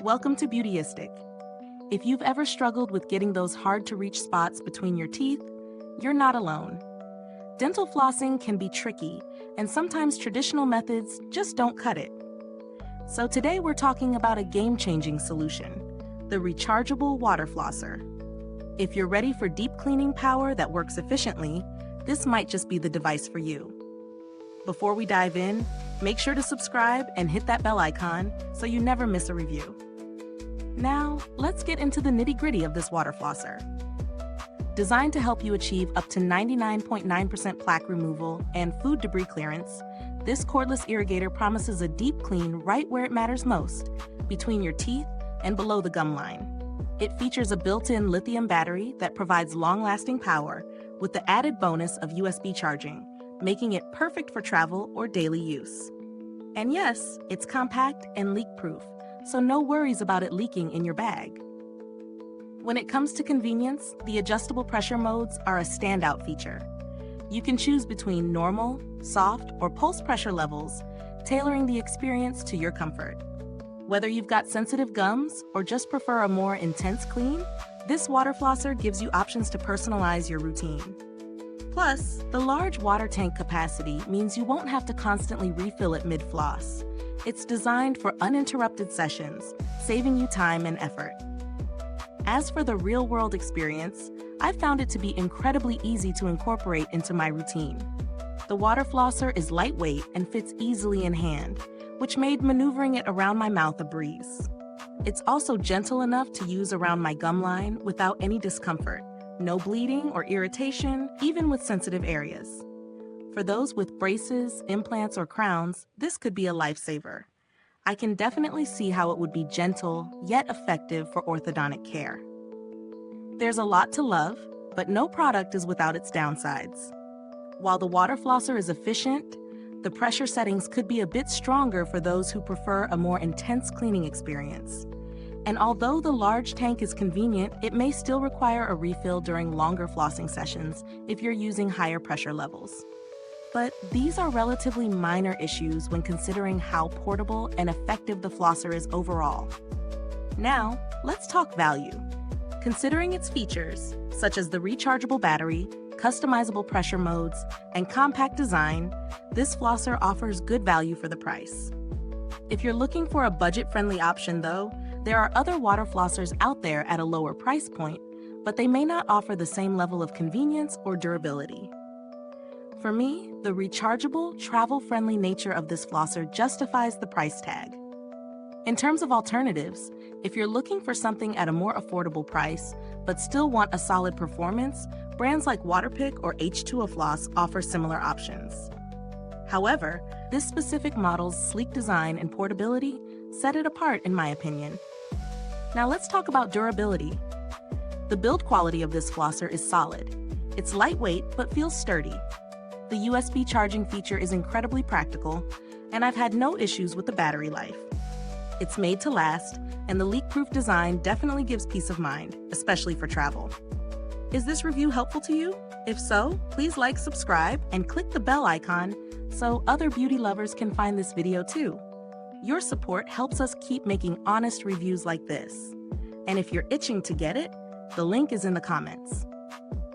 Welcome to Beautyistic. If you've ever struggled with getting those hard-to-reach spots between your teeth, you're not alone. Dental flossing can be tricky, and sometimes traditional methods just don't cut it. So today we're talking about a game-changing solution, the Rechargeable Water Flosser. If you're ready for deep cleaning power that works efficiently, this might just be the device for you. Before we dive in, make sure to subscribe and hit that bell icon so you never miss a review. Now, let's get into the nitty-gritty of this water flosser. Designed to help you achieve up to 99.9% plaque removal and food debris clearance, this cordless irrigator promises a deep clean right where it matters most, between your teeth and below the gum line. It features a built-in lithium battery that provides long-lasting power with the added bonus of USB charging, making it perfect for travel or daily use. And yes, it's compact and leak-proof, so no worries about it leaking in your bag. When it comes to convenience, the adjustable pressure modes are a standout feature. You can choose between normal, soft, or pulse pressure levels, tailoring the experience to your comfort. Whether you've got sensitive gums or just prefer a more intense clean, this water flosser gives you options to personalize your routine. Plus, the large water tank capacity means you won't have to constantly refill it mid-floss. It's designed for uninterrupted sessions, saving you time and effort. As for the real-world experience, I've found it to be incredibly easy to incorporate into my routine. The water flosser is lightweight and fits easily in hand, which made maneuvering it around my mouth a breeze. It's also gentle enough to use around my gum line without any discomfort. No bleeding or irritation, even with sensitive areas. For those with braces, implants, or crowns, this could be a lifesaver. I can definitely see how it would be gentle, yet effective for orthodontic care. There's a lot to love, but no product is without its downsides. While the water flosser is efficient, the pressure settings could be a bit stronger for those who prefer a more intense cleaning experience. And although the large tank is convenient, it may still require a refill during longer flossing sessions if you're using higher pressure levels. But these are relatively minor issues when considering how portable and effective the flosser is overall. Now, let's talk value. Considering its features, such as the rechargeable battery, customizable pressure modes, and compact design, this flosser offers good value for the price. If you're looking for a budget-friendly option though, there are other water flossers out there at a lower price point, but they may not offer the same level of convenience or durability. For me, the rechargeable, travel-friendly nature of this flosser justifies the price tag. In terms of alternatives, if you're looking for something at a more affordable price, but still want a solid performance, brands like Waterpik or H2O Floss offer similar options. However, this specific model's sleek design and portability set it apart in my opinion. Now let's talk about durability. The build quality of this flosser is solid. It's lightweight but feels sturdy. The USB charging feature is incredibly practical, and I've had no issues with the battery life. It's made to last, and the leak-proof design definitely gives peace of mind, especially for travel. Is this review helpful to you? If so, please like, subscribe, and click the bell icon so other beauty lovers can find this video too. Your support helps us keep making honest reviews like this. And if you're itching to get it, the link is in the comments.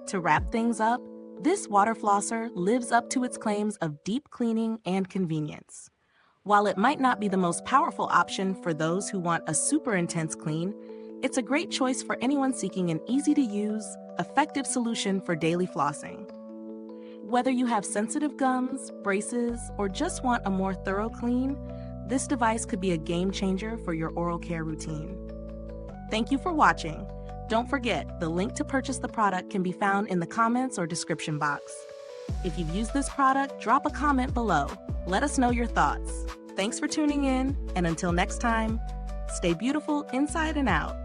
To wrap things up, this water flosser lives up to its claims of deep cleaning and convenience. While it might not be the most powerful option for those who want a super intense clean, it's a great choice for anyone seeking an easy-to-use, effective solution for daily flossing. Whether you have sensitive gums, braces, or just want a more thorough clean, this device could be a game changer for your oral care routine. Thank you for watching. Don't forget, the link to purchase the product can be found in the comments or description box. If you've used this product, drop a comment below. Let us know your thoughts. Thanks for tuning in, and until next time, stay beautiful inside and out.